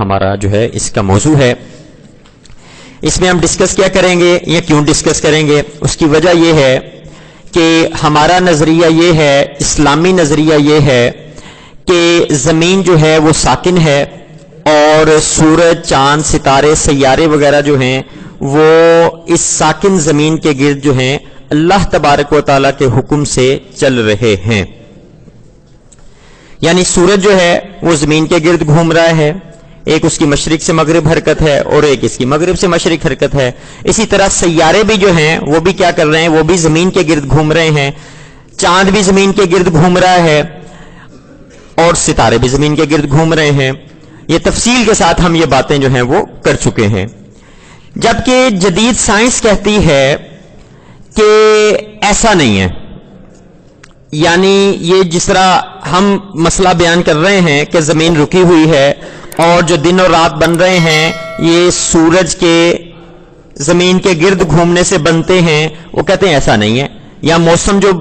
ہمارا جو ہے اس کا موضوع ہے. اس میں ہم ڈسکس کیا کریں گے یا کیوں ڈسکس کریں گے؟ اس کی وجہ یہ ہے کہ ہمارا نظریہ یہ ہے، اسلامی نظریہ یہ ہے کہ زمین جو ہے وہ ساکن ہے اور سورج، چاند، ستارے، سیارے وغیرہ جو ہیں وہ اس ساکن زمین کے گرد جو ہیں اللہ تبارک و تعالیٰ کے حکم سے چل رہے ہیں. یعنی سورج جو ہے وہ زمین کے گرد گھوم رہا ہے، ایک اس کی مشرق سے مغرب حرکت ہے اور ایک اس کی مغرب سے مشرق حرکت ہے. اسی طرح سیارے بھی جو ہیں وہ بھی کیا کر رہے ہیں، وہ بھی زمین کے گرد گھوم رہے ہیں. چاند بھی زمین کے گرد گھوم رہا ہے اور ستارے بھی زمین کے گرد گھوم رہے ہیں. یہ تفصیل کے ساتھ ہم یہ باتیں جو ہیں وہ کر چکے ہیں. جبکہ جدید سائنس کہتی ہے کہ ایسا نہیں ہے. یعنی یہ جس طرح ہم مسئلہ بیان کر رہے ہیں کہ زمین رکی ہوئی ہے اور جو دن اور رات بن رہے ہیں یہ سورج کے زمین کے گرد گھومنے سے بنتے ہیں، وہ کہتے ہیں ایسا نہیں ہے. یا موسم جو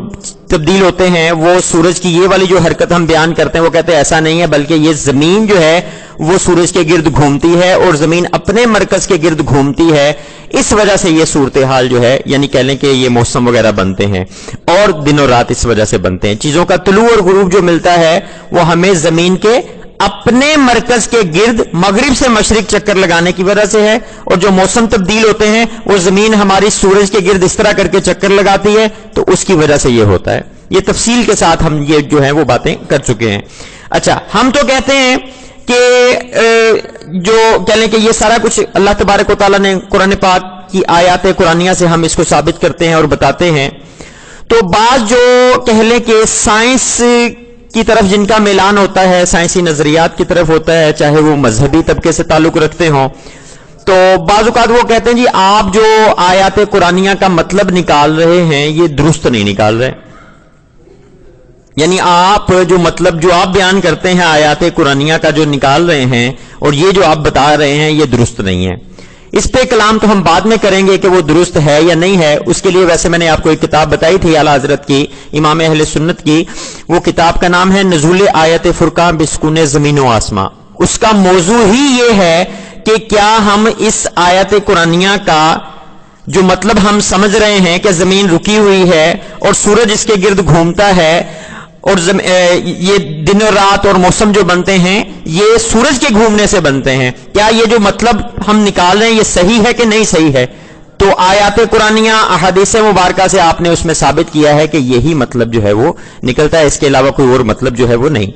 تبدیل ہوتے ہیں وہ سورج کی یہ والی جو حرکت ہم بیان کرتے ہیں وہ کہتے ہیں ایسا نہیں ہے، بلکہ یہ زمین جو ہے وہ سورج کے گرد گھومتی ہے اور زمین اپنے مرکز کے گرد گھومتی ہے. اس وجہ سے یہ صورتحال جو ہے، یعنی کہہ لیں کہ یہ موسم وغیرہ بنتے ہیں اور دن اور رات اس وجہ سے بنتے ہیں. چیزوں کا طلوع اور غروب جو ملتا ہے وہ ہمیں زمین کے اپنے مرکز کے گرد مغرب سے مشرق چکر لگانے کی وجہ سے ہے، اور جو موسم تبدیل ہوتے ہیں وہ زمین ہماری سورج کے گرد اس طرح کر کے چکر لگاتی ہے تو اس کی وجہ سے یہ ہوتا ہے. یہ تفصیل کے ساتھ ہم یہ جو ہے وہ باتیں کر چکے ہیں. اچھا، ہم تو کہتے ہیں کہ جو کہہ لیں کہ یہ سارا کچھ اللہ تبارک و تعالیٰ نے قرآن پاک کی آیات قرآنیہ سے ہم اس کو ثابت کرتے ہیں اور بتاتے ہیں. تو بعض جو کہہ لیں کہ سائنس کی طرف جن کا میلان ہوتا ہے، سائنسی نظریات کی طرف ہوتا ہے، چاہے وہ مذہبی طبقے سے تعلق رکھتے ہوں، تو بعض اوقات وہ کہتے ہیں جی آپ جو آیات قرآنیہ کا مطلب نکال رہے ہیں یہ درست نہیں نکال رہے. یعنی آپ جو مطلب جو آپ بیان کرتے ہیں آیات قرآنیہ کا جو نکال رہے ہیں اور یہ جو آپ بتا رہے ہیں یہ درست نہیں ہے. اس پہ کلام تو ہم بعد میں کریں گے کہ وہ درست ہے یا نہیں ہے. اس کے لیے ویسے میں نے آپ کو ایک کتاب بتائی تھی اعلیٰ حضرت کی، امام اہل سنت کی. وہ کتاب کا نام ہے نزول آیت فرقان بسکون زمین و آسماں. اس کا موضوع ہی یہ ہے کہ کیا ہم اس آیت قرآنیہ کا جو مطلب ہم سمجھ رہے ہیں کہ زمین رکی ہوئی ہے اور سورج اس کے گرد گھومتا ہے اور یہ دن اور رات اور موسم جو بنتے ہیں یہ سورج کے گھومنے سے بنتے ہیں، کیا یہ جو مطلب ہم نکال رہے ہیں یہ صحیح ہے کہ نہیں صحیح ہے؟ تو آیات قرآنیہ احادیث مبارکہ سے آپ نے اس میں ثابت کیا ہے کہ یہی مطلب جو ہے وہ نکلتا ہے، اس کے علاوہ کوئی اور مطلب جو ہے وہ نہیں.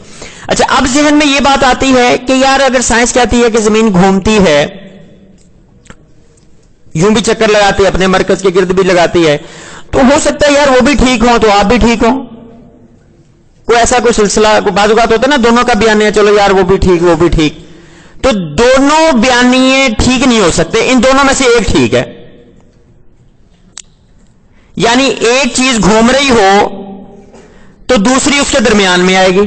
اچھا، اب ذہن میں یہ بات آتی ہے کہ یار اگر سائنس کہتی ہے کہ زمین گھومتی ہے، یوں بھی چکر لگاتی ہے، اپنے مرکز کے گرد بھی لگاتی ہے، تو ہو سکتا ہے یار وہ بھی ٹھیک ہوں تو آپ بھی ٹھیک ہوں. کوئی ایسا کوئی سلسلہ بعض اوقات ہوتا ہے نا، دونوں کا بیانیہ چلو یار وہ بھی ٹھیک وہ بھی ٹھیک، تو دونوں بیانیے ٹھیک نہیں ہو سکتے، ان دونوں میں سے ایک ٹھیک ہے. یعنی ایک چیز گھوم رہی ہو تو دوسری اس کے درمیان میں آئے گی.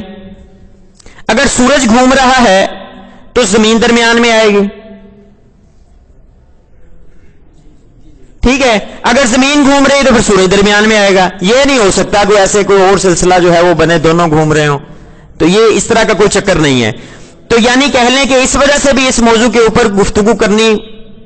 اگر سورج گھوم رہا ہے تو زمین درمیان میں آئے گی، ٹھیک ہے. اگر زمین گھوم رہی تو پھر سورج درمیان میں آئے گا. یہ نہیں ہو سکتا کوئی ایسے کوئی اور سلسلہ جو ہے وہ بنے دونوں گھوم رہے ہوں، تو یہ اس طرح کا کوئی چکر نہیں ہے. تو یعنی کہہ لیں کہ اس وجہ سے بھی اس موضوع کے اوپر گفتگو کرنی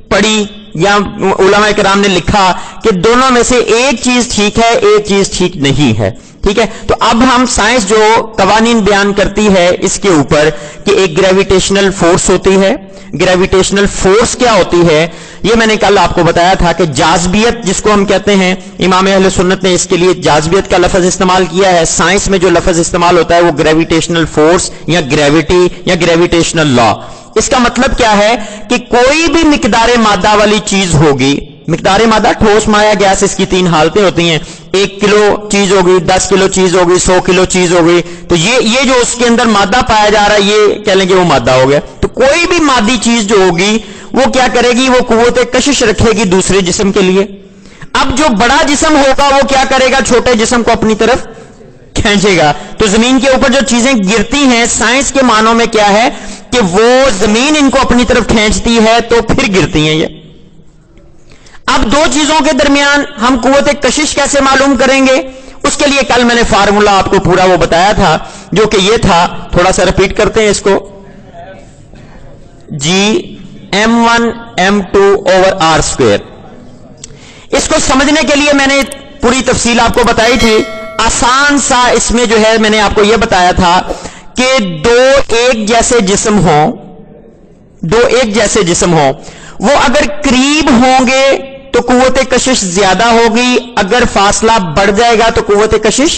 پڑی، یا علماء کرام نے لکھا کہ دونوں میں سے ایک چیز ٹھیک ہے ایک چیز ٹھیک نہیں ہے. ٹھیک ہے، تو اب ہم سائنس جو قوانین بیان کرتی ہے اس کے اوپر کہ ایک گریویٹیشنل فورس ہوتی ہے. گریویٹیشنل فورس کیا ہوتی ہے یہ میں نے کل آپ کو بتایا تھا کہ جاذبیت جس کو ہم کہتے ہیں، امام اہل سنت نے اس کے لیے جاذبیت کا لفظ استعمال کیا ہے. سائنس میں جو لفظ استعمال ہوتا ہے وہ گریویٹیشنل فورس یا گریوٹی یا گریویٹیشنل لا. اس کا مطلب کیا ہے کہ کوئی بھی مقدار مادہ والی چیز ہوگی، مقدار مادہ ٹھوس مائع گیس، اس کی تین حالتیں ہوتی ہیں. 1 کلو چیز ہوگی، 10 کلو چیز ہوگی، 100 کلو چیز ہوگی، تو یہ جو اس کے اندر مادہ پایا جا رہا ہے یہ کہہ لیں کہ وہ مادہ ہو گیا. تو کوئی بھی مادی چیز جو ہوگی وہ کیا کرے گی، وہ قوت کشش رکھے گی دوسرے جسم کے لیے. اب جو بڑا جسم ہوگا وہ کیا کرے گا، چھوٹے جسم کو اپنی طرف کھینچے گا. تو زمین کے اوپر جو چیزیں گرتی ہیں سائنس کے معنوں میں کیا ہے کہ وہ زمین ان کو اپنی طرف کھینچتی ہے تو پھر گرتی ہیں یہ. اب دو چیزوں کے درمیان ہم قوت کشش کیسے معلوم کریں گے؟ اس کے لیے کل میں نے فارمولا آپ کو پورا وہ بتایا تھا جو کہ یہ تھا، تھوڑا سا ریپیٹ کرتے ہیں اس کو. G(m1m2/r²). اس کو سمجھنے کے لیے میں نے پوری تفصیل آپ کو بتائی تھی. آسان سا اس میں جو ہے میں نے آپ کو یہ بتایا تھا کہ دو ایک جیسے جسم ہوں وہ اگر قریب ہوں گے تو قوت کشش زیادہ ہوگی، اگر فاصلہ بڑھ جائے گا تو قوت کشش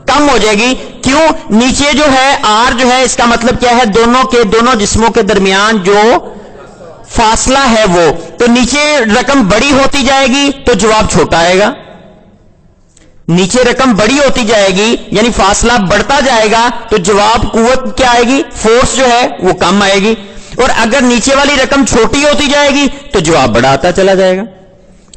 کم ہو جائے گی. کیوں؟ نیچے جو ہے آر جو ہے اس کا مطلب کیا ہے؟ دونوں جسموں کے درمیان جو فاصلہ ہے وہ، تو نیچے رقم بڑی ہوتی جائے گی تو جواب چھوٹا آئے گا. نیچے رقم بڑی ہوتی جائے گی یعنی فاصلہ بڑھتا جائے گا تو جواب قوت کیا آئے گی؟ فورس جو ہے وہ کم آئے گی. اور اگر نیچے والی رقم چھوٹی ہوتی جائے گی تو جواب بڑا آتا چلا جائے گا.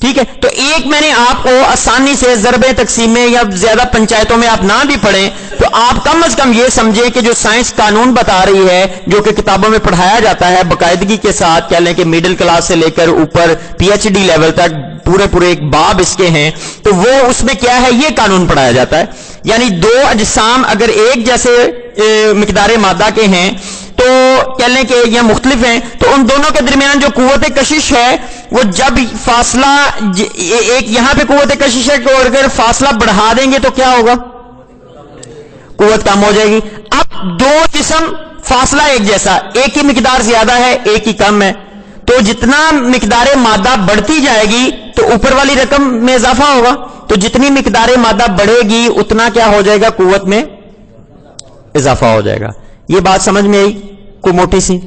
ٹھیک ہے، تو ایک میں نے آپ کو آسانی سے ضرب تقسیم میں یا زیادہ پنچایتوں میں آپ نہ بھی پڑھیں تو آپ کم از کم یہ سمجھیں کہ جو سائنس قانون بتا رہی ہے، جو کہ کتابوں میں پڑھایا جاتا ہے باقاعدگی کے ساتھ، کہہ لیں کہ میڈل کلاس سے لے کر اوپر PhD لیول تک پورے ایک باب اس کے ہیں، تو وہ اس میں کیا ہے؟ یہ قانون پڑھایا جاتا ہے. یعنی دو اجسام اگر ایک جیسے مقدار مادہ کے ہیں تو کہہ لیں کہ یہ مختلف ہیں، تو ان دونوں کے درمیان جو قوت کشش ہے وہ جب فاصلہ ایک یہاں پہ قوت کشش ہے کہ اگر فاصلہ بڑھا دیں گے تو کیا ہوگا؟ قوت کم ہو جائے گی. اب دو جسم فاصلہ ایک جیسا، ایک کی مقدار زیادہ ہے ایک کی کم ہے، تو جتنا مقدار مادہ بڑھتی جائے گی تو اوپر والی رقم میں اضافہ ہوگا، تو جتنی مقدار مادہ بڑھے گی اتنا کیا ہو جائے گا؟ قوت میں اضافہ ہو جائے گا. یہ بات سمجھ میں آئی کو موٹی سی؟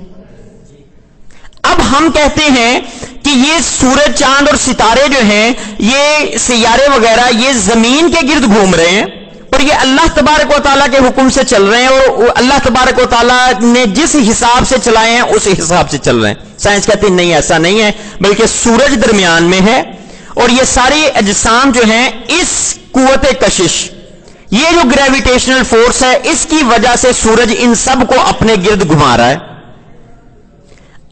اب ہم کہتے ہیں کہ یہ سورج چاند اور ستارے جو ہیں، یہ سیارے وغیرہ، یہ زمین کے گرد گھوم رہے ہیں اور یہ اللہ تبارک و تعالیٰ کے حکم سے چل رہے ہیں، اور اللہ تبارک و تعالیٰ نے جس حساب سے چلائے ہیں اس حساب سے چل رہے ہیں. سائنس کہتی ہے نہیں، ایسا نہیں ہے، بلکہ سورج درمیان میں ہے اور یہ ساری اجسام جو ہیں اس قوت کشش، یہ جو گریویٹیشنل فورس ہے، اس کی وجہ سے سورج ان سب کو اپنے گرد گھما رہا ہے.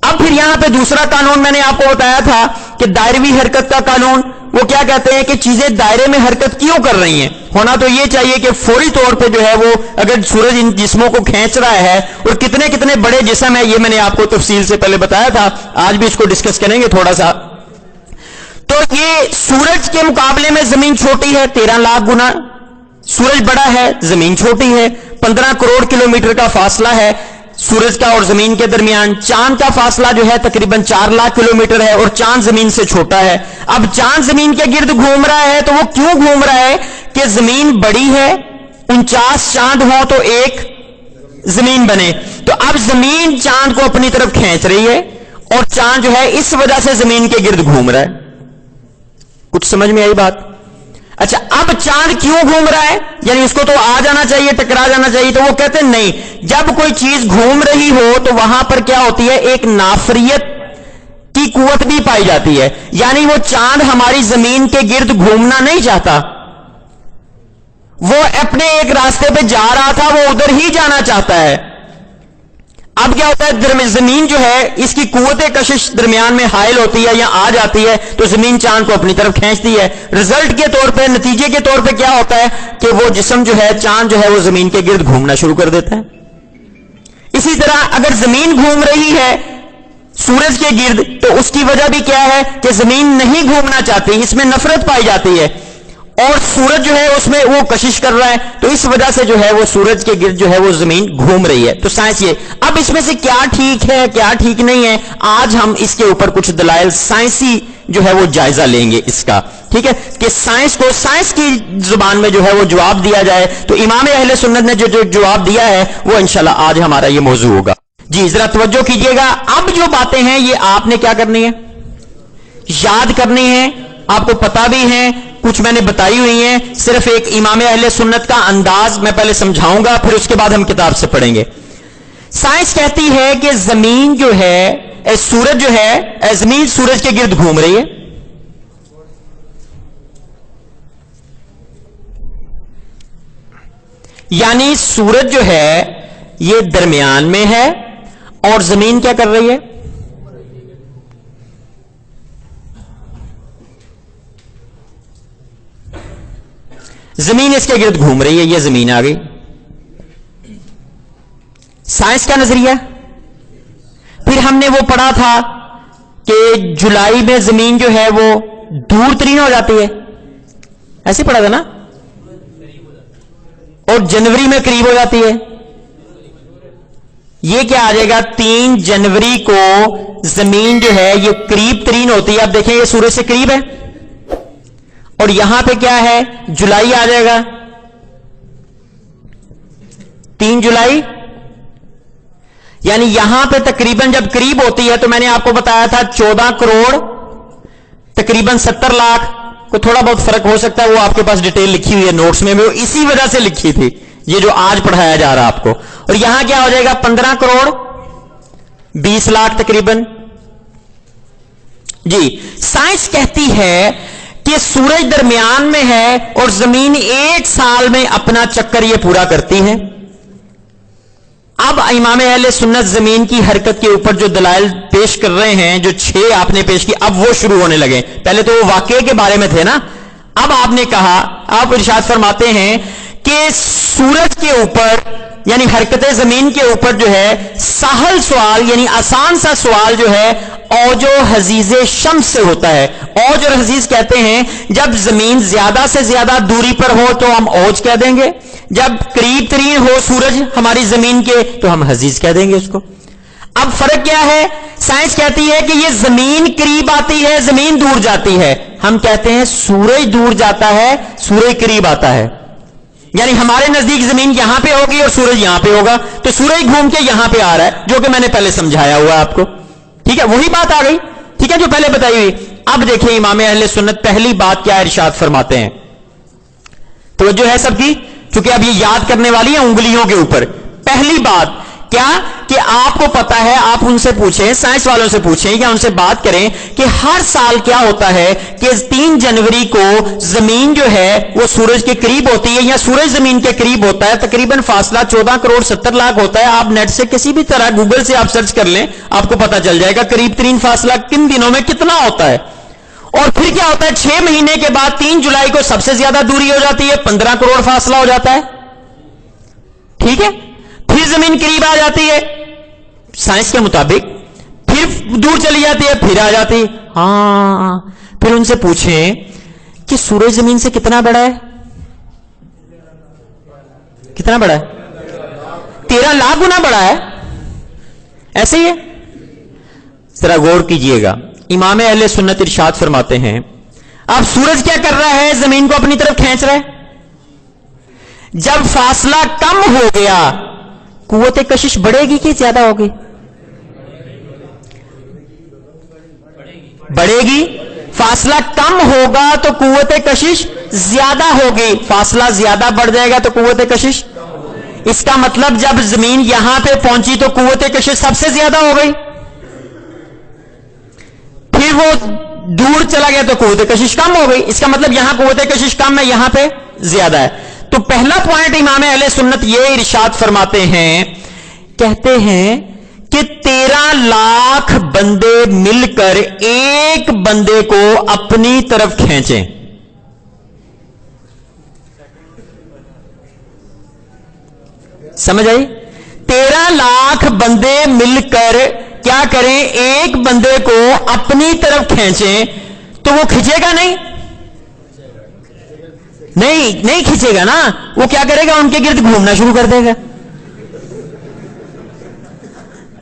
اب پھر یہاں پہ دوسرا قانون میں نے آپ کو بتایا تھا کہ دائروی حرکت کا قانون. وہ کیا کہتے ہیں کہ چیزیں دائرے میں حرکت کیوں کر رہی ہیں؟ ہونا تو یہ چاہیے کہ فوری طور پہ جو ہے وہ اگر سورج ان جسموں کو کھینچ رہا ہے اور کتنے بڑے جسم ہے، یہ میں نے آپ کو تفصیل سے پہلے بتایا تھا، آج بھی اس کو ڈسکس کریں گے تھوڑا سا. تو یہ سورج کے مقابلے میں زمین چھوٹی ہے 13 لاکھ گنا، سورج بڑا ہے زمین چھوٹی ہے. 15 کروڑ کلومیٹر کا فاصلہ ہے سورج کا اور زمین کے درمیان. چاند کا فاصلہ جو ہے تقریباً 4 لاکھ کلومیٹر ہے اور چاند زمین سے چھوٹا ہے. اب چاند زمین کے گرد گھوم رہا ہے تو وہ کیوں گھوم رہا ہے؟ کہ زمین بڑی ہے، 49 چاند ہوں تو ایک زمین بنے، تو اب زمین چاند کو اپنی طرف کھینچ رہی ہے اور چاند جو ہے اس وجہ سے زمین کے گرد گھوم رہا ہے. کچھ سمجھ میں آئی بات؟ اچھا، اب چاند کیوں گھوم رہا ہے؟ یعنی اس کو تو آ جانا چاہیے، ٹکرا جانا چاہیے، تو وہ کہتے ہیں نہیں، جب کوئی چیز گھوم رہی ہو تو وہاں پر کیا ہوتی ہے؟ ایک نافریت کی قوت بھی پائی جاتی ہے. یعنی وہ چاند ہماری زمین کے گرد گھومنا نہیں چاہتا، وہ اپنے ایک راستے پہ جا رہا تھا، وہ ادھر ہی جانا چاہتا ہے. اب کیا ہوتا ہے؟ زمین جو ہے اس کی قوت کشش درمیان میں حائل ہوتی ہے یا آ جاتی ہے تو زمین چاند کو اپنی طرف کھینچتی ہے. رزلٹ کے طور پہ، نتیجے کے طور پہ کیا ہوتا ہے کہ وہ جسم جو ہے، چاند جو ہے، وہ زمین کے گرد گھومنا شروع کر دیتا ہے. اسی طرح اگر زمین گھوم رہی ہے سورج کے گرد تو اس کی وجہ بھی کیا ہے کہ زمین نہیں گھومنا چاہتی، اس میں نفرت پائی جاتی ہے، اور سورج جو ہے اس میں وہ کشش کر رہا ہے، تو اس وجہ سے جو ہے وہ سورج کے گرد جو ہے وہ زمین گھوم رہی ہے. تو سائنس یہ، اب اس میں سے کیا ٹھیک ہے کیا ٹھیک نہیں ہے، آج ہم اس کے اوپر کچھ دلائل سائنسی جو ہے وہ جائزہ لیں گے اس کا. ٹھیک ہے، کہ سائنس کو سائنس کی زبان میں جو ہے وہ جواب دیا جائے. تو امام اہل سنت نے جو جواب دیا ہے وہ انشاءاللہ آج ہمارا یہ موضوع ہوگا. جی ذرا توجہ کیجئے گا. اب جو باتیں ہیں یہ آپ نے کیا کرنی ہے؟ یاد کرنی ہے. آپ کو پتا بھی ہے، کچھ میں نے بتائی ہوئی ہیں، صرف ایک امام اہل سنت کا انداز میں پہلے سمجھاؤں گا، پھر اس کے بعد ہم کتاب سے پڑھیں گے. سائنس کہتی ہے کہ زمین جو ہے، سورج جو ہے، زمین سورج کے گرد گھوم رہی ہے. یعنی سورج جو ہے یہ درمیان میں ہے اور زمین کیا کر رہی ہے؟ زمین اس کے گرد گھوم رہی ہے. یہ زمین آ گئی. سائنس کا نظریہ. پھر پھر ہم نے وہ پڑھا تھا کہ جولائی میں زمین جو ہے وہ دور ترین ہو جاتی ہے، ایسے پڑھا تھا نا، اور جنوری میں قریب ہو جاتی ہے. یہ کیا آ جائے گا، 3 جنوری کو زمین جو ہے یہ قریب ترین ہوتی ہے. اب دیکھیں یہ سورج سے قریب ہے، اور یہاں پہ کیا ہے، جولائی آ جائے گا، 3 جولائی. یعنی یہاں پہ تقریباً جب قریب ہوتی ہے تو میں نے آپ کو بتایا تھا 14 کروڑ تقریباً 70 لاکھ، کو تھوڑا بہت فرق ہو سکتا ہے، وہ آپ کے پاس ڈیٹیل لکھی ہوئی ہے نوٹس میں، وہ اسی وجہ سے لکھی تھی یہ جو آج پڑھایا جا رہا آپ کو. اور یہاں کیا ہو جائے گا، 15 کروڑ 20 لاکھ تقریباً. جی سائنس کہتی ہے کہ سورج درمیان میں ہے اور زمین 1 سال میں اپنا چکر یہ پورا کرتی ہے. اب امام اہل سنت زمین کی حرکت کے اوپر جو دلائل پیش کر رہے ہیں، جو 6 آپ نے پیش کی، اب وہ شروع ہونے لگے. پہلے تو وہ واقعے کے بارے میں تھے نا، اب آپ نے کہا، آپ ارشاد فرماتے ہیں کہ سورج کے اوپر یعنی حرکت زمین کے اوپر جو ہے سہل سوال یعنی آسان سا سوال جو ہے اوج و حزیز شمس سے ہوتا ہے. اوج اور حزیز کہتے ہیں جب زمین زیادہ سے زیادہ دوری پر ہو تو ہم اوج کہہ دیں گے، جب قریب ترین ہو سورج ہماری زمین کے تو ہم حزیز کہہ دیں گے اس کو. اب فرق کیا ہے، سائنس کہتی ہے کہ یہ زمین قریب آتی ہے، زمین دور جاتی ہے. ہم کہتے ہیں سورج دور جاتا ہے، سورج قریب آتا ہے. یعنی ہمارے نزدیک زمین یہاں پہ ہوگی اور سورج یہاں پہ ہوگا، تو سورج گھوم کے یہاں پہ آ رہا ہے، جو کہ میں نے پہلے سمجھایا ہوا آپ کو. ٹھیک ہے، وہی بات آ گئی، ٹھیک ہے، جو پہلے بتائی ہوئی. اب دیکھیں امام اہل سنت پہلی بات کیا ارشاد فرماتے ہیں، توجہ ہے سب کی، چونکہ اب یہ یاد کرنے والی ہے انگلیوں کے اوپر. پہلی بات کیا کہ آپ کو پتا ہے، آپ ان سے پوچھیں، سائنس والوں سے پوچھیں یا ان سے بات کریں کہ ہر سال کیا ہوتا ہے کہ 3 جنوری کو زمین جو ہے وہ سورج کے قریب ہوتی ہے یا سورج زمین کے قریب ہوتا ہے. تقریباً فاصلہ 14 کروڑ 70 لاکھ ہوتا ہے. آپ نیٹ سے کسی بھی طرح گوگل سے آپ سرچ کر لیں، آپ کو پتا چل جائے گا قریب ترین فاصلہ کن دنوں میں کتنا ہوتا ہے. اور پھر کیا ہوتا ہے، 6 مہینے کے بعد 3 جولائی کو سب سے زیادہ دوری ہو جاتی ہے، 15 کروڑ فاصلہ ہو جاتا ہے. ٹھیک ہے، پھر زمین قریب آ جاتی ہے سائنس کے مطابق، پھر دور چلی جاتی ہے، پھر آ جاتی. ہاں پھر ان سے پوچھیں کہ سورج زمین سے کتنا بڑا ہے، کتنا بڑا ہے، 13 لاکھ گنا بڑا ہے. ایسے ہی ہے، ذرا غور کیجئے گا. امام اہل سنت ارشاد فرماتے ہیں اب سورج کیا کر رہا ہے، زمین کو اپنی طرف کھینچ رہا ہے. جب فاصلہ کم ہو گیا قوت کشش بڑھے گی کہ زیادہ ہوگی، بڑھے گی. فاصلہ کم ہوگا تو قوت کشش زیادہ ہوگی، فاصلہ زیادہ بڑھ جائے گا تو قوت کشش. اس کا مطلب جب زمین یہاں پہ پہنچی تو قوت کشش سب سے زیادہ ہو گئی، پھر وہ دور چلا گیا تو قوت کشش کم ہو گئی. اس کا مطلب یہاں قوت کشش کم ہے، یہاں پہ زیادہ ہے. تو پہلا پوائنٹ امام اہل سنت یہ ارشاد فرماتے ہیں، کہتے ہیں کہ 13 لاکھ بندے مل کر ایک بندے کو اپنی طرف کھینچیں. سمجھ آئی؟ 13 لاکھ بندے مل کر کیا کریں، ایک بندے کو اپنی طرف کھینچیں تو وہ کھینچے گا نہیں، نہیں کھینچے گا نا. وہ کیا کرے گا، ان کے گرد گھومنا شروع کر دے گا.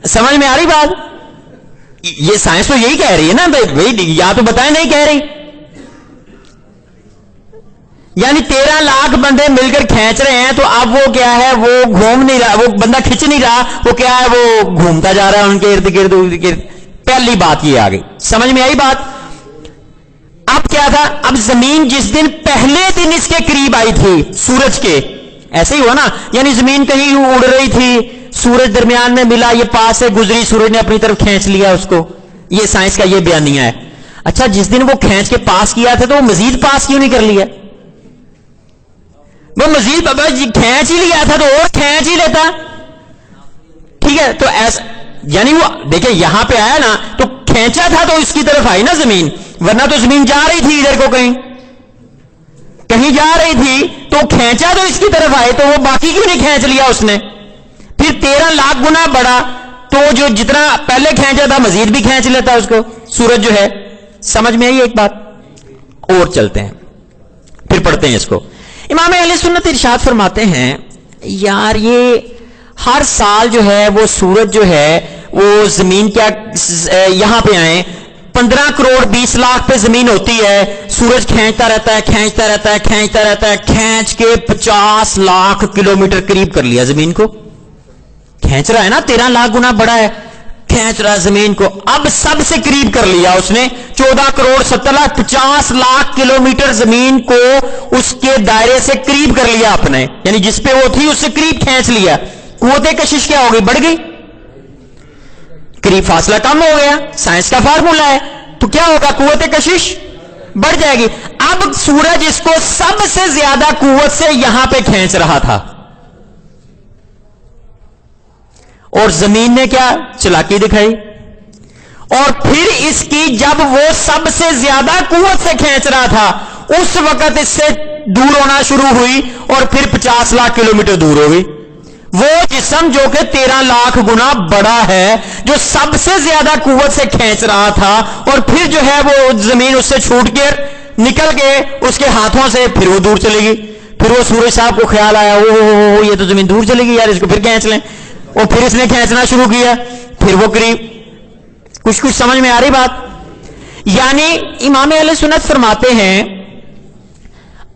سمجھ میں آ رہی بات؟ یہ سائنس تو یہی کہہ رہی ہے نا بھائی، یا تو بتائیں نہیں کہہ رہی. یعنی 13 لاکھ بندے مل کر کھینچ رہے ہیں تو اب وہ کیا ہے، وہ گھوم نہیں رہا، وہ بندہ کھینچ نہیں رہا، وہ کیا ہے، وہ گھومتا جا رہا ہے ان کے ارد گرد. پہلی بات یہ آ گئی، سمجھ میں آئی بات؟ اب کیا تھا، اب زمین جس دن پہلے دن اس کے قریب آئی تھی سورج کے، ایسے ہی ہوا نا، یعنی زمین کہیں اڑ رہی تھی، سورج درمیان میں ملا، یہ پاس سے گزری، سورج نے اپنی طرف کھینچ لیا اس کو. یہ سائنس کا یہ بیانیہ ہے. اچھا جس دن وہ کھینچ کے پاس کیا تھا تو وہ مزید پاس کیوں نہیں کر لیا؟ وہ مزید کھینچ ہی لیا تھا تو اور کھینچ ہی لیتا. ٹھیک ہے، تو ایسا یعنی وہ دیکھیں یہاں پہ آیا نا تو کھینچا تھا تو اس کی طرف آئی نا زمین، ورنہ تو زمین جا رہی تھی ادھر کو، کہیں جا رہی تھی تو کھینچا تو اس کی طرف آئے، تو وہ باقی کیوں نہیں کھینچ لیا اس نے؟ پھر 13 لاکھ گنا بڑا تو جو جتنا پہلے کھینچا تھا مزید بھی کھینچ لیتا اس کو سورج جو ہے. سمجھ میں آئی ایک بات؟ اور چلتے ہیں پھر پڑھتے ہیں اس کو. امام اہل سنت ارشاد فرماتے ہیں یار یہ ہر سال جو ہے وہ سورج جو ہے وہ زمین کیا یہاں پہ آئے 15 کروڑ 20 لاکھ پہ زمین ہوتی ہے, سورج کھینچتا رہتا ہے کھینچتا رہتا ہے کھینچتا رہتا ہے, کھینچ کے 50 لاکھ کلومیٹر قریب کر لیا زمین کو. کھینچ رہا ہے نا, 13 لاکھ گنا بڑا ہے, کھینچ رہا ہے زمین کو. اب سب سے قریب کر لیا اس نے 14 کروڑ 70 لاکھ 50 لاکھ کلومیٹر زمین کو اس کے دائرے سے قریب کر لیا اپنے, یعنی جس پہ وہ تھی اس سے قریب کھینچ لیا. قوت کشش کیا ہوگی؟ بڑھ گئی, قریب فاصلہ کم ہو گیا. سائنس کا فارمولا ہے. تو کیا ہوگا؟ قوت کشش بڑھ جائے گی. اب سورج اس کو سب سے زیادہ قوت سے یہاں پہ کھینچ رہا تھا, اور زمین نے کیا چلاکی دکھائی, اور پھر اس کی جب وہ سب سے زیادہ قوت سے کھینچ رہا تھا اس وقت اس سے دور ہونا شروع ہوئی, اور پھر 50 لاکھ کلومیٹر دور ہو گئی. وہ جسم جو کہ 13 لاکھ گنا بڑا ہے, جو سب سے زیادہ قوت سے کھینچ رہا تھا, اور پھر جو ہے وہ زمین اس سے چھوٹ کے نکل کے اس کے ہاتھوں سے پھر وہ دور چلے گی. پھر وہ سورج صاحب کو خیال آیا او یہ تو زمین دور چلے گی یار, اس کو پھر کھینچ لیں, اور پھر اس نے کھینچنا شروع کیا, پھر وہ قریب. کچھ سمجھ میں آ رہی بات؟ یعنی امام اہل سنت فرماتے ہیں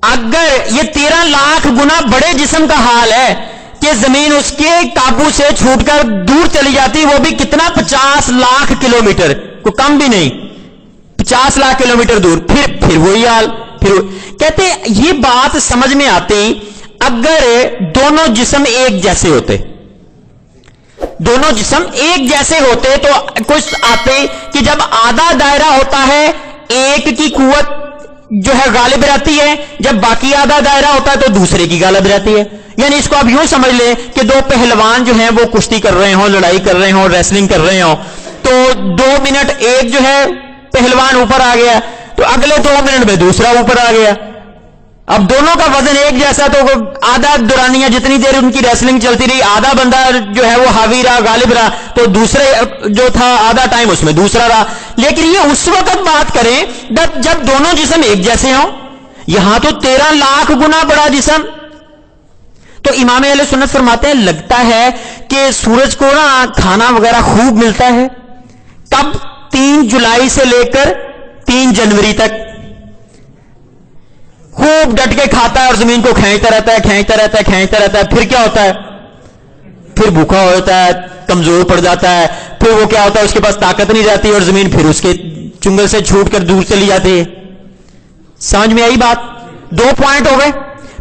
اگر یہ 13 لاکھ گنا بڑے جسم کا حال ہے کہ زمین اس کے قابو سے چھوٹ کر دور چلی جاتی, وہ بھی کتنا 50 لاکھ کلومیٹر, کوئی کم بھی نہیں, 50 لاکھ کلومیٹر دور, پھر وہی حال. پھر کہتے یہ بات سمجھ میں آتی اگر دونوں جسم ایک جیسے ہوتے, دونوں جسم ایک جیسے ہوتے تو کچھ آتے کہ جب آدھا دائرہ ہوتا ہے ایک کی قوت جو ہے غالب رہتی ہے, جب باقی آدھا دائرہ ہوتا ہے تو دوسرے کی غالب رہتی ہے. یعنی اس کو آپ یوں سمجھ لیں کہ دو پہلوان جو ہیں وہ کشتی کر رہے ہوں, لڑائی کر رہے ہوں, ریسلنگ کر رہے ہوں, تو 2 منٹ ایک جو ہے پہلوان اوپر آ گیا تو اگلے 2 منٹ میں دوسرا اوپر آ گیا. اب دونوں کا وزن ایک جیسا, تو آدھا دورانیہ جتنی دیر ان کی ریسلنگ چلتی رہی آدھا بندہ جو ہے وہ حاوی رہا, غالب رہا, تو دوسرے جو تھا آدھا ٹائم اس میں دوسرا رہا. لیکن یہ اس وقت بات کریں جب دونوں جسم ایک جیسے ہوں. یہاں تو 13 لاکھ گنا بڑا جسم. تو امام اہل سنت فرماتے ہیں لگتا ہے کہ سورج کو نا کھانا وغیرہ خوب ملتا ہے. کب؟ 3 جولائی سے لے کر 3 جنوری تک خوب ڈٹ کے کھاتا ہے اور زمین کو کھینچتا رہتا ہے کھینچتا رہتا ہے کھینچتا رہتا ہے. پھر کیا ہوتا ہے؟ پھر بھوکا ہو جاتا ہے, کمزور پڑ جاتا ہے, پھر وہ کیا ہوتا ہے اس کے پاس طاقت نہیں رہتی اور زمین پھر اس کے چنگل سے چھوٹ کر دور چلی جاتی ہے. سمجھ میں آئی بات؟ 2 پوائنٹ ہو گئے.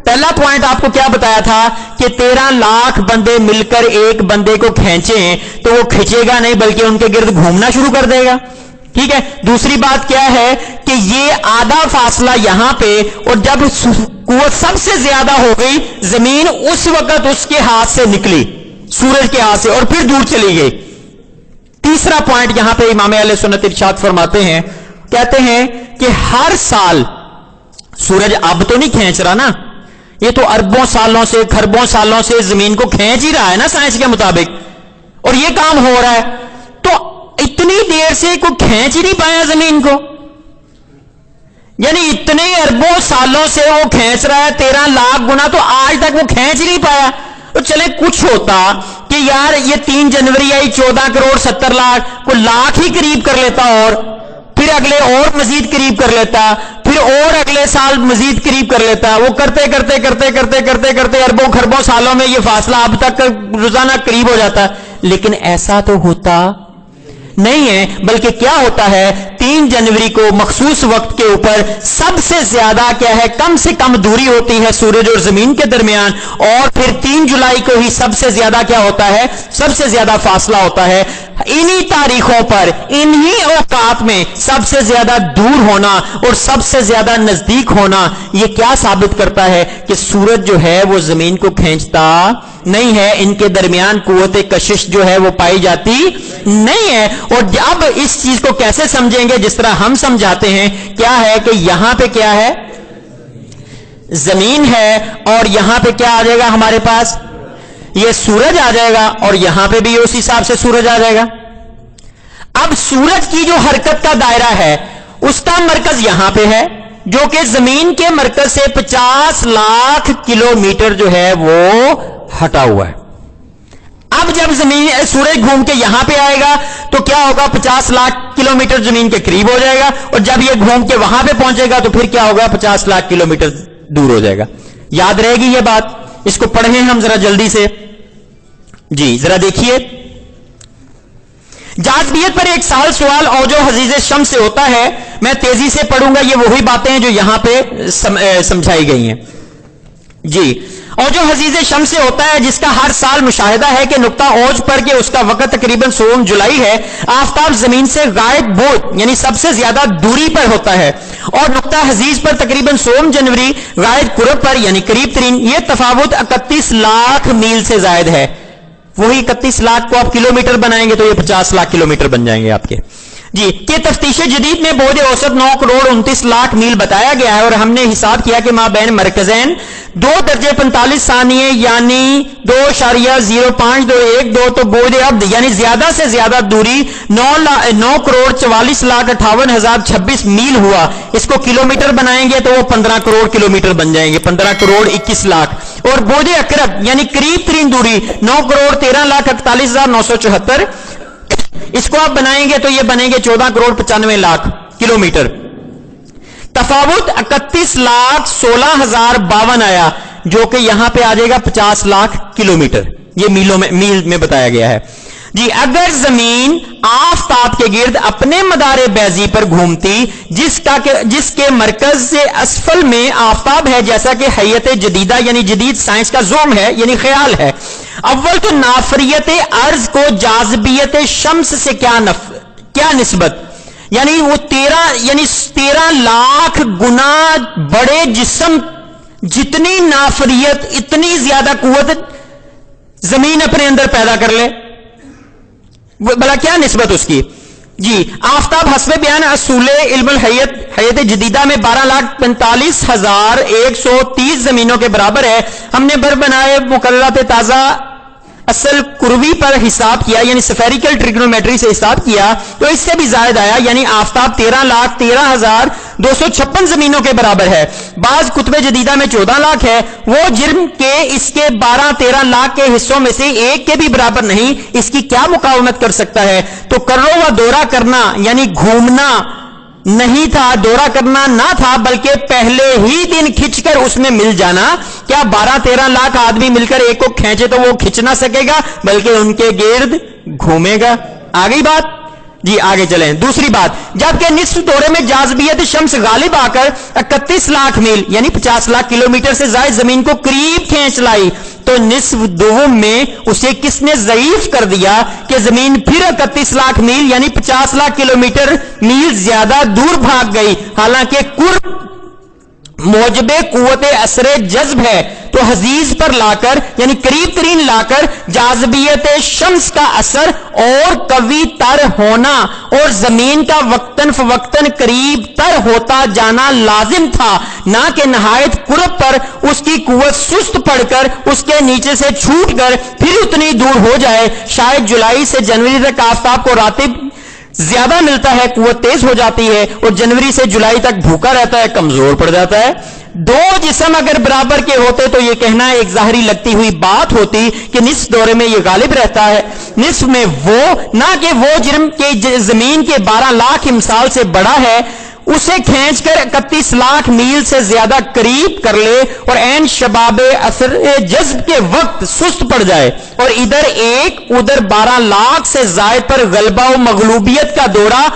پہلا پوائنٹ آپ کو کیا بتایا تھا کہ 13 لاکھ بندے مل کر ایک بندے کو کھینچیں تو وہ کھینچے گا نہیں بلکہ ان کے گرد گھومنا شروع کر دے گا. ٹھیک ہے. دوسری بات کیا ہے کہ یہ آدھا فاصلہ یہاں پہ, اور جب قوت سب سے زیادہ ہو گئی زمین اس وقت اس کے ہاتھ سے نکلی, سورج کے ہاتھ سے, اور پھر دور چلی گئی. تیسرا پوائنٹ یہاں پہ امام اہل سنت ارشاد فرماتے ہیں, کہتے ہیں کہ ہر سال سورج اب تو نہیں کھینچ رہا نا, یہ تو اربوں سالوں سے کھربوں سالوں سے زمین کو کھینچ ہی رہا ہے نا سائنس کے مطابق, اور یہ کام ہو رہا ہے. تو اتنی دیر سے کوئی کھینچ ہی نہیں پایا زمین کو, یعنی اتنے اربوں سالوں سے وہ کھینچ رہا ہے 13 لاکھ گنا, تو آج تک وہ کھینچ ہی نہیں پایا. تو چلے کچھ ہوتا کہ یار یہ 3 جنوری آئی 14 کروڑ 70 لاکھ, کو لاکھ ہی قریب کر لیتا, اور پھر اگلے اور مزید قریب کر لیتا, پھر اور اگلے سال مزید قریب کر لیتا. وہ کرتے کرتے کرتے کرتے کرتے کرتے اربوں کھربوں سالوں میں یہ فاصلہ اب تک روزانہ قریب ہو جاتا. لیکن ایسا تو ہوتا نہیں ہے, بلکہ کیا ہوتا ہے 3 جنوری کو مخصوص وقت کے اوپر سب سے زیادہ کیا ہے کم سے کم دوری ہوتی ہے سورج اور زمین کے درمیان, اور پھر 3 جولائی کو ہی سب سے زیادہ کیا ہوتا ہے, سب سے زیادہ فاصلہ ہوتا ہے. انہی تاریخوں پر انہی اوقات میں سب سے زیادہ دور ہونا اور سب سے زیادہ نزدیک ہونا, یہ کیا ثابت کرتا ہے کہ سورج جو ہے وہ زمین کو کھینچتا نہیں ہے, ان کے درمیان قوت کشش جو ہے وہ پائی جاتی نہیں ہے. اور اب اس چیز کو کیسے سمجھیں گے؟ جس طرح ہم سمجھاتے ہیں, کیا ہے کہ یہاں پہ کیا ہے, زمین ہے, اور یہاں پہ کیا آ جائے گا ہمارے پاس, یہ سورج آ جائے گا اور یہاں پہ بھی اس حساب سے سورج آ جائے گا. اب سورج کی جو حرکت کا دائرہ ہے اس کا مرکز یہاں پہ ہے جو کہ زمین کے مرکز سے 50 لاکھ کلومیٹر جو ہے وہ ہٹا ہوا ہے. اب جب سورج گھوم کے یہاں پہ آئے گا تو کیا ہوگا؟ 50 لاکھ کلومیٹر زمین کے قریب ہو جائے گا, اور جب یہ گھوم کے وہاں پہ پہنچے گا تو پھر کیا ہوگا؟ 50 لاکھ کلومیٹر دور ہو جائے گا. یاد رہے گی یہ بات؟ اس کو پڑھیں ہم ذرا جلدی سے. جی ذرا دیکھیے, جاذبیت پر ایک سوال اوجو حزیز شمس سے ہوتا ہے. میں تیزی سے پڑھوں گا, یہ وہی باتیں ہیں جو یہاں پہ سمجھائی گئی ہیں. جی, اوجو حزیز شمس سے ہوتا ہے جس کا ہر سال مشاہدہ ہے کہ نقطہ اوج پر کہ اس کا وقت تقریباً 16 جولائی ہے, آفتاب زمین سے غائب بعد یعنی سب سے زیادہ دوری پر ہوتا ہے, اور نقطہ حزیز پر تقریباً 16 جنوری غائب قرب پر یعنی قریب ترین. یہ تفاوت 31 لاکھ میل سے زائد ہے. وہی 31 لاکھ کو آپ کلومیٹر بنائیں گے تو یہ 50 لاکھ کلومیٹر بن جائیں گے آپ کے. جی, کہ تفتیش جدید میں بعد اوسط 9 کروڑ 29 لاکھ میل بتایا گیا ہے, اور ہم نے حساب کیا کہ مابین مرکزین 2 درجے 45 ثانیے یعنی 2.0512 تو بعد عبد یعنی زیادہ سے زیادہ دوری 9 کروڑ 44 لاکھ 58 ہزار 26 میل ہوا. اس کو کلومیٹر بنائیں گے تو وہ 15 کروڑ کلومیٹر بن جائیں گے, 15 کروڑ 21 لاکھ. اور بعد اقرب یعنی قریب ترین دوری 9 کروڑ 13 لاکھ 41 ہزار 974. اس کو آپ بنائیں گے تو یہ بنیں گے 14 کروڑ 95 لاکھ کلومیٹر. تفاوت 31 لاکھ 16 ہزار 52 آیا, جو کہ یہاں پہ آ جائے گا 50 لاکھ کلومیٹر. یہ میل میں بتایا گیا ہے. جی, اگر زمین آفتاب کے گرد اپنے مدار بیضی پر گھومتی جس کے مرکز سے اسفل میں آفتاب ہے, جیسا کہ حیت جدیدہ یعنی جدید سائنس کا زوم ہے یعنی خیال ہے. اول تو نافریت ارض کو جاذبیت شمس سے کیا نسبت, یعنی وہ 13 لاکھ گنا بڑے جسم جتنی نافریت اتنی زیادہ قوت زمین اپنے اندر پیدا کر لے, بلا کیا نسبت اس کی. جی, آفتاب حسب بیان اصول علم حیت جدیدہ میں 12,45,130 زمینوں کے برابر ہے. ہم نے بنائے مقررات تازہ اصل کروی پر حساب کیا یعنی سفیریکل ٹریگنومیٹری سے حساب کیا تو اس سے بھی زائد آیا, یعنی آفتاب 13,13,256 زمینوں کے برابر ہے. بعض کتب جدیدہ میں 14 لاکھ ہے. وہ جرم کے اس کے 12-13 لاکھ کے حصوں میں سے ایک کے بھی برابر نہیں, اس کی کیا مقاومت کر سکتا ہے؟ تو کرو و دورہ کرنا یعنی گھومنا نہیں تھا, دورہ کرنا نہ تھا, بلکہ پہلے ہی دن کھچ کر اس میں مل جانا. کیا 12-13 لاکھ آدمی مل کر ایک کو کھینچے تو وہ کھچ نہ سکے گا, بلکہ ان کے گرد گھومے گا. آگئی بات؟ جی آگے چلیں. دوسری بات, جبکہ نصف دورے میں جاذبیت شمس غالب آ کر 31 لاکھ میل یعنی 50 لاکھ کلومیٹر سے زائد زمین کو قریب کھینچ لائی, تو نصف دوم میں اسے کس نے ضعیف کر دیا کہ زمین پھر 31 لاکھ میل یعنی 50 لاکھ کلومیٹر میل زیادہ دور بھاگ گئی, حالانکہ قرب موجب قوت اثر جذب ہے. تو حزیز پر لا کر یعنی قریب ترین لا کر جاذبیت شمس کا اثر اور قوی تر ہونا اور زمین کا وقتاً فوقتاً قریب تر ہوتا جانا لازم تھا, نہ کہ نہایت قرب پر اس کی قوت سست پڑ کر اس کے نیچے سے چھوٹ کر پھر اتنی دور ہو جائے. شاید جولائی سے جنوری تک آفتاب کو راتب زیادہ ملتا ہے, قوت تیز ہو جاتی ہے, اور جنوری سے جولائی تک بھوکا رہتا ہے, کمزور پڑ جاتا ہے. دو جسم اگر برابر کے ہوتے تو یہ کہنا ایک ظاہری لگتی ہوئی بات ہوتی کہ نصف دورے میں یہ غالب رہتا ہے, نصف میں وہ, نہ کہ وہ جرم کے زمین کے 12 لاکھ امثال سے بڑا ہے, اسے کھینچ کر 31 لاکھ میل سے زیادہ قریب کر لے اور عین شباب اثر جذب کے وقت سست پڑ جائے, اور ادھر ایک ادھر 12 لاکھ سے زائد پر غلبہ و مغلوبیت کا دورہ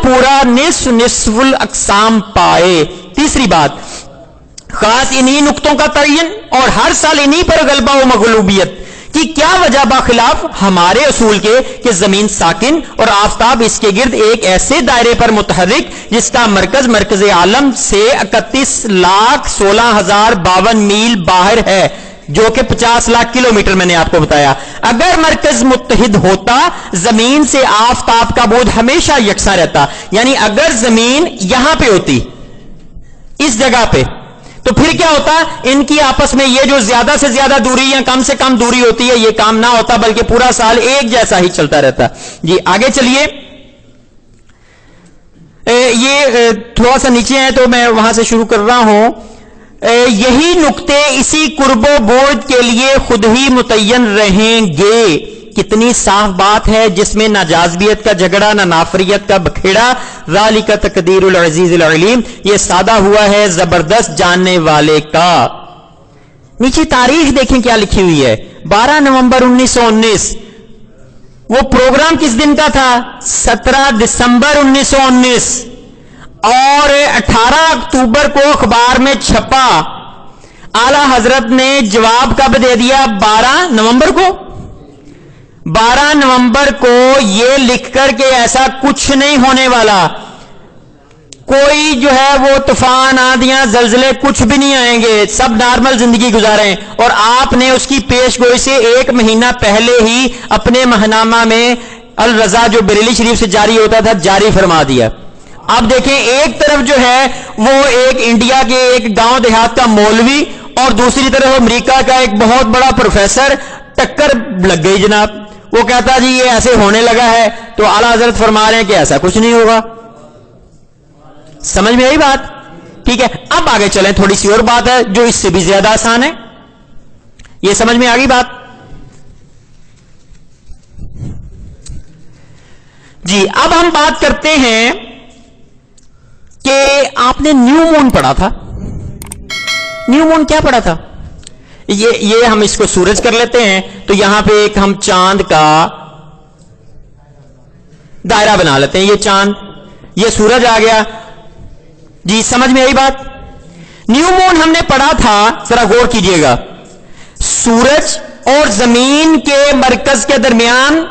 پورا نصف الاقسام پائے. تیسری بات, خاص انہی نقطوں کا تعین اور ہر سال انہی پر غلبہ و مغلوبیت کی کیا وجہ باخلاف ہمارے اصول کے کہ زمین ساکن اور آفتاب اس کے گرد ایک ایسے دائرے پر متحرک جس کا مرکز عالم سے 31,16,052 میل باہر ہے, جو کہ 50 لاکھ کلومیٹر میں نے آپ کو بتایا. اگر مرکز متحد ہوتا زمین سے آفتاب کا بعد ہمیشہ یکساں رہتا, یعنی اگر زمین یہاں پہ ہوتی اس جگہ پہ تو پھر کیا ہوتا؟ ان کی آپس میں یہ جو زیادہ سے زیادہ دوری یا کم سے کم دوری ہوتی ہے یہ کام نہ ہوتا، بلکہ پورا سال ایک جیسا ہی چلتا رہتا۔ جی آگے چلیے، یہ تھوڑا سا نیچے ہے تو میں وہاں سے شروع کر رہا ہوں۔ یہی نقطے اسی قرب و بعد کے لیے خود ہی متعین رہیں گے۔ کتنی صاف بات ہے، جس میں نہ جاذبیت کا جھگڑا نہ نافریت کا بکھیڑا۔ ذالک تقدیر العزیز العلیم، یہ سادہ ہوا ہے زبردست جاننے والے کا۔ نیچے تاریخ دیکھیں کیا لکھی ہوئی ہے، 12 نومبر 1919۔ وہ پروگرام کس دن کا تھا؟ 17 دسمبر 1919، اور 18 اکتوبر کو اخبار میں چھپا۔ اعلی حضرت نے جواب کب دے دیا؟ 12 نومبر کو۔ 12 نومبر کو یہ لکھ کر کہ ایسا کچھ نہیں ہونے والا، کوئی جو ہے وہ طوفان آندیاں زلزلے کچھ بھی نہیں آئیں گے، سب نارمل زندگی گزاریں، اور آپ نے اس کی پیش گوئی سے 1 مہینہ پہلے ہی اپنے ماہنامہ میں الرضا جو بریلی شریف سے جاری ہوتا تھا جاری فرما دیا۔ اب دیکھیں، ایک طرف جو ہے وہ ایک انڈیا کے ایک گاؤں دیہات کا مولوی، اور دوسری طرف امریکہ کا ایک بہت بڑا پروفیسر، ٹکر لگ گئی جناب۔ وہ کہتا جی یہ ایسے ہونے لگا ہے، تو اعلیٰ حضرت فرما رہے ہیں کہ ایسا کچھ نہیں ہوگا۔ سمجھ میں آئی بات؟ ٹھیک ہے، اب آگے چلیں، تھوڑی سی اور بات ہے جو اس سے بھی زیادہ آسان ہے۔ یہ سمجھ میں آ گئی بات؟ جی اب ہم بات کرتے ہیں کہ آپ نے نیو مون پڑھا تھا۔ نیو مون کیا پڑھا تھا؟ یہ ہم اس کو سورج کر لیتے ہیں، تو یہاں پہ ایک ہم چاند کا دائرہ بنا لیتے ہیں، یہ چاند، یہ سورج آ گیا۔ جی سمجھ میں آئی بات؟ نیو مون ہم نے پڑھا تھا، ذرا غور کیجئے گا، سورج اور زمین کے مرکز کے درمیان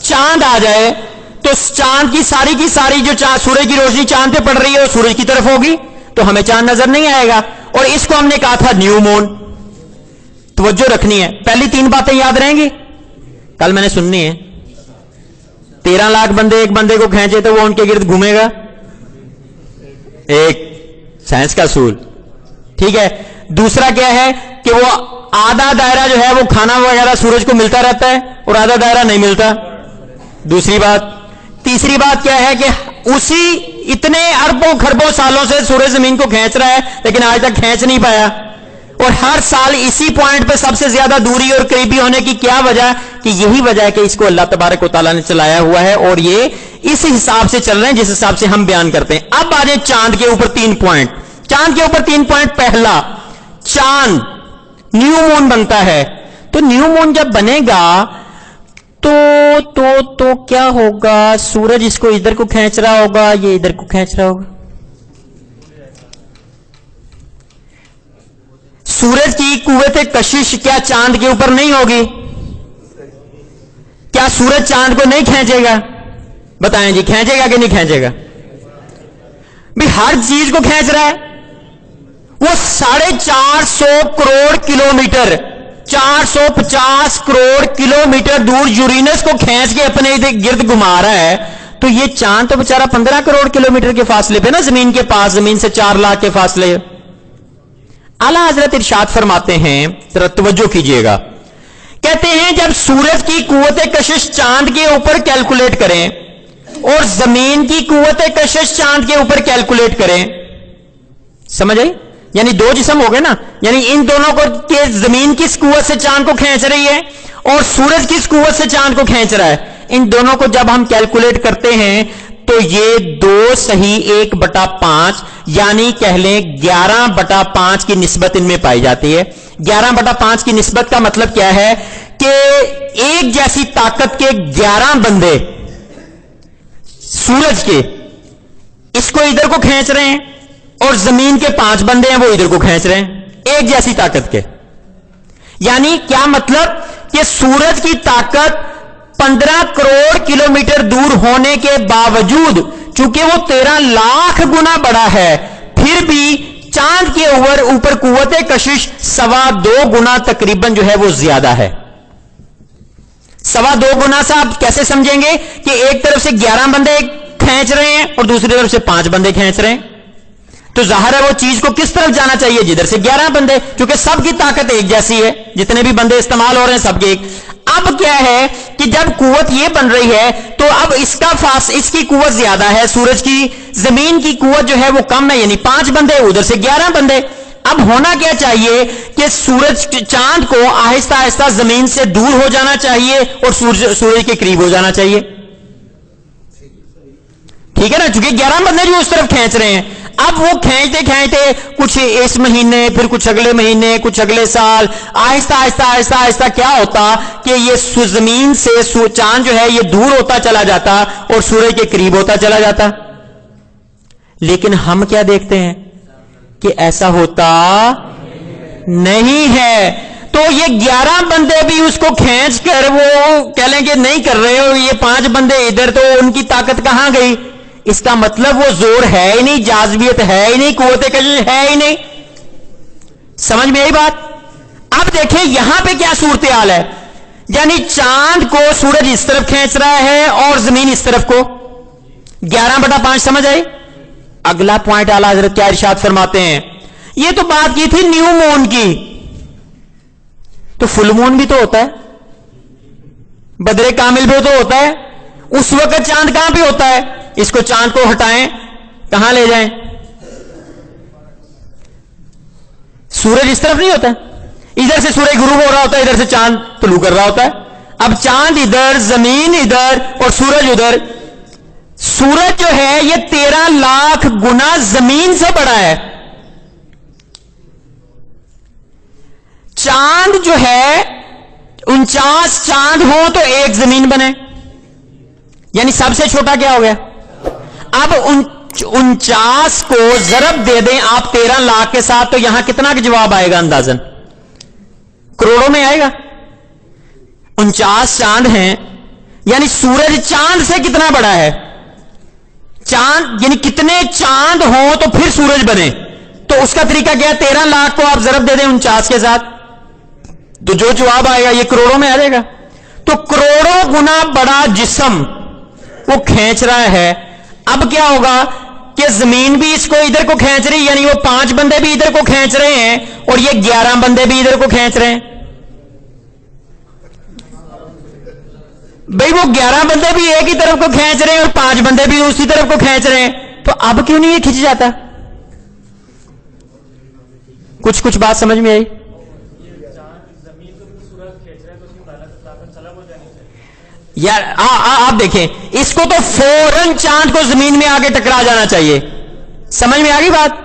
چاند آ جائے تو چاند کی ساری جو سورج کی روشنی چاند پہ پڑ رہی ہے وہ سورج کی طرف ہوگی، تو ہمیں چاند نظر نہیں آئے گا، اور اس کو ہم نے کہا تھا نیو مون۔ توجہ رکھنی ہے، پہلی 3 باتیں یاد رہیں گی، کل میں نے سننی ہے۔ 13 لاکھ بندے ایک بندے کو کھینچے تو وہ ان کے گرد گھومے گا، ایک سائنس کا اصول، ٹھیک ہے۔ دوسرا کیا ہے کہ وہ آدھا دائرہ جو ہے وہ کھانا وغیرہ سورج کو ملتا رہتا ہے اور آدھا دائرہ نہیں ملتا، دوسری بات۔ تیسری بات کیا ہے کہ اسی اتنے اربوں خربوں سالوں سے سورج زمین کو کھینچ رہا ہے، لیکن آج تک کھینچ نہیں پایا، اور ہر سال اسی پوائنٹ پہ سب سے زیادہ دوری اور قریبی ہونے کی کیا وجہ؟ کہ یہی وجہ ہے کہ اس کو اللہ تبارک و تعالیٰ نے چلایا ہوا ہے، اور یہ اس حساب سے چل رہے ہیں جس حساب سے ہم بیان کرتے ہیں۔ اب آ جائیں چاند کے اوپر 3 پوائنٹ۔ چاند کے اوپر 3 پوائنٹ۔ پہلا، چاند نیو مون بنتا ہے، تو نیو مون جب بنے گا تو کیا ہوگا؟ سورج اس کو ادھر کو کھینچ رہا ہوگا، یہ ادھر کو کھینچ رہا ہوگا۔ سورج کی قوت کشش کیا چاند کے اوپر نہیں ہوگی؟ کیا سورج چاند کو نہیں کھینچے گا؟ بتائیں جی، کھینچے گا کہ نہیں کھینچے گا؟ بھی ہر چیز کو کھینچ رہا ہے۔ وہ 450 کروڑ کلومیٹر، 450 کروڑ کلومیٹر دور یورینس کو کھینچ کے اپنے گرد گھما رہا ہے، تو یہ چاند تو بےچارا 15 کروڑ کلومیٹر کے فاصلے پہ نا زمین کے پاس، زمین سے 4 لاکھ کے فاصلے۔ اعلیٰ حضرت ارشاد فرماتے ہیں، ذرا توجہ کیجئے گا، کہتے ہیں جب سورج کی قوت کشش چاند کے اوپر کیلکولیٹ کریں اور زمین کی قوت کشش چاند کے اوپر کیلکولیٹ کریں، سمجھ آئی؟ یعنی 2 جسم ہو گئے نا، یعنی ان دونوں کو کہ زمین کس قوت سے چاند کو کھینچ رہی ہے اور سورج کس قوت سے چاند کو کھینچ رہا ہے، ان دونوں کو جب ہم کیلکولیٹ کرتے ہیں تو یہ 2 صحیح 1/5 یعنی کہہ لیں 11/5 کی نسبت ان میں پائی جاتی ہے۔ 11/5 کی نسبت کا مطلب کیا ہے کہ ایک جیسی طاقت کے 11 بندے سورج کے اس کو ادھر کو کھینچ رہے ہیں، اور زمین کے 5 بندے ہیں وہ ادھر کو کھینچ رہے ہیں، ایک جیسی طاقت کے۔ یعنی کیا مطلب کہ سورج کی طاقت 15 کروڑ کلومیٹر دور ہونے کے باوجود چونکہ وہ 13 لاکھ گنا بڑا ہے، پھر بھی چاند کے اوپر قوت کشش 2.25 گنا تقریباً جو ہے وہ زیادہ ہے۔ 2.25 گنا سے آپ کیسے سمجھیں گے کہ ایک طرف سے 11 بندے کھینچ رہے ہیں اور دوسری طرف سے 5 بندے کھینچ رہے ہیں؟ تو ظاہر ہے وہ چیز کو کس طرف جانا چاہیے؟ جدھر سے 11 بندے، کیونکہ سب کی طاقت ایک جیسی ہے، جتنے بھی بندے استعمال ہو رہے ہیں سب کے ایک۔ اب کیا ہے کہ جب قوت یہ بن رہی ہے تو اب اس کی قوت زیادہ ہے سورج کی، زمین کی قوت جو ہے وہ کم ہے، یعنی 5 بندے، ادھر سے 11 بندے۔ اب ہونا کیا چاہیے کہ چاند کو آہستہ آہستہ زمین سے دور ہو جانا چاہیے اور سورج کے قریب ہو جانا چاہیے، ٹھیک ہے نا؟ چونکہ 11 بندے جو اس طرف کھینچ رہے ہیں، اب وہ کھینچتے کھینچتے کچھ اس مہینے، پھر کچھ اگلے مہینے، کچھ اگلے سال، آہستہ آہستہ آہستہ آہستہ کیا ہوتا کہ یہ زمین سے چاند جو ہے یہ دور ہوتا چلا جاتا اور سورج کے قریب ہوتا چلا جاتا۔ لیکن ہم کیا دیکھتے ہیں کہ ایسا ہوتا نہیں ہے۔ تو یہ 11 بندے بھی اس کو کھینچ کر وہ کہہ لیں کہ نہیں کر رہے، اور یہ 5 بندے ادھر، تو ان کی طاقت کہاں گئی؟ اس کا مطلب وہ زور ہے ہی نہیں، جاذبیت ہے ہی نہیں، قوت کشش ہے ہی نہیں۔ سمجھ میں آئی بات؟ اب دیکھیں یہاں پہ کیا صورتحال ہے، یعنی چاند کو سورج اس طرف کھینچ رہا ہے اور زمین اس طرف کو، 11/5 سمجھ آئی؟ اگلا پوائنٹ اعلی حضرت کیا ارشاد فرماتے ہیں؟ یہ تو بات کی تھی نیو مون کی، تو فل مون بھی تو ہوتا ہے، بدر کامل بھی تو ہوتا ہے، اس وقت چاند کہاں پہ ہوتا ہے؟ اس کو چاند کو ہٹائیں، کہاں لے جائیں؟ سورج اس طرف نہیں ہوتا، ادھر سے سورج غروب ہو رہا ہوتا ہے، ادھر سے چاند طلوع کر رہا ہوتا ہے۔ اب چاند ادھر، زمین ادھر اور سورج ادھر۔ سورج جو ہے یہ 13 لاکھ گنا زمین سے بڑا ہے۔ چاند جو ہے 49 چاند ہو تو ایک زمین بنے، یعنی سب سے چھوٹا کیا ہو گیا؟ اب 49 کو ضرب دے دیں آپ 13 لاکھ کے ساتھ، تو یہاں کتنا کا جواب آئے گا اندازن؟ کروڑوں میں آئے گا۔ 49 چاند ہیں، یعنی سورج چاند سے کتنا بڑا ہے؟ چاند یعنی کتنے چاند ہوں تو پھر سورج بنے؟ تو اس کا طریقہ کیا ہے؟ 13 لاکھ کو آپ ضرب دے دیں 49 کے ساتھ، تو جو جواب آئے گا یہ کروڑوں میں آ جائے گا۔ تو کروڑوں گنا بڑا جسم وہ کھینچ رہا ہے۔ اب کیا ہوگا کہ زمین بھی اس کو ادھر کو کھینچ رہی، یعنی وہ 5 بندے بھی ادھر کو کھینچ رہے ہیں اور یہ 11 بندے بھی ادھر کو کھینچ رہے ہیں۔ بھئی وہ 11 بندے بھی ایک ہی طرف کو کھینچ رہے ہیں اور 5 بندے بھی اسی طرف کو کھینچ رہے ہیں، تو اب کیوں نہیں یہ کھنچ جاتا؟ کچھ بات سمجھ میں آئی؟ یار آپ دیکھیں اس کو، تو فوراً چاند کو زمین میں آگے ٹکرا جانا چاہیے۔ سمجھ میں آ گئی بات؟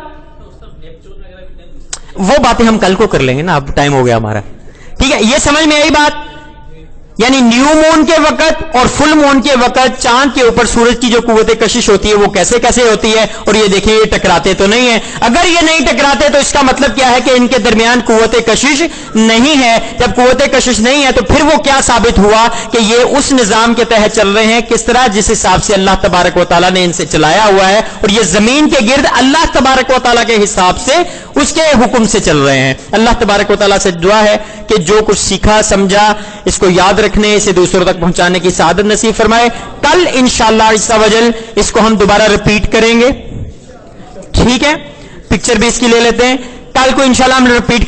وہ باتیں ہم کل کو کر لیں گے نا، اب ٹائم ہو گیا ہمارا، ٹھیک ہے؟ یہ سمجھ میں آئی بات؟ یعنی نیو مون کے وقت اور فل مون کے وقت چاند کے اوپر سورج کی جو قوت کشش ہوتی ہے وہ کیسے کیسے ہوتی ہے، اور یہ دیکھیں یہ ٹکراتے تو نہیں ہیں۔ اگر یہ نہیں ٹکراتے تو اس کا مطلب کیا ہے کہ ان کے درمیان قوت کشش نہیں ہے۔ جب قوت کشش نہیں ہے تو پھر وہ کیا ثابت ہوا کہ یہ اس نظام کے تحت چل رہے ہیں، کس طرح؟ جس حساب سے اللہ تبارک و تعالیٰ نے ان سے چلایا ہوا ہے، اور یہ زمین کے گرد اللہ تبارک و تعالیٰ کے حساب سے اس کے حکم سے چل رہے ہیں۔ اللہ تبارک و تعالیٰ سے دعا ہے کہ جو کچھ سیکھا سمجھا اس کو یاد رکھنے، اسے دوسروں تک پہنچانے کی سعادت نصیب فرمائے۔ کل انشاءاللہ عز و جل اس کو ہم دوبارہ ریپیٹ کریں گے، ٹھیک ہے؟ پکچر بھی اس کی لے لیتے ہیں، کل کو انشاءاللہ ہم ریپیٹ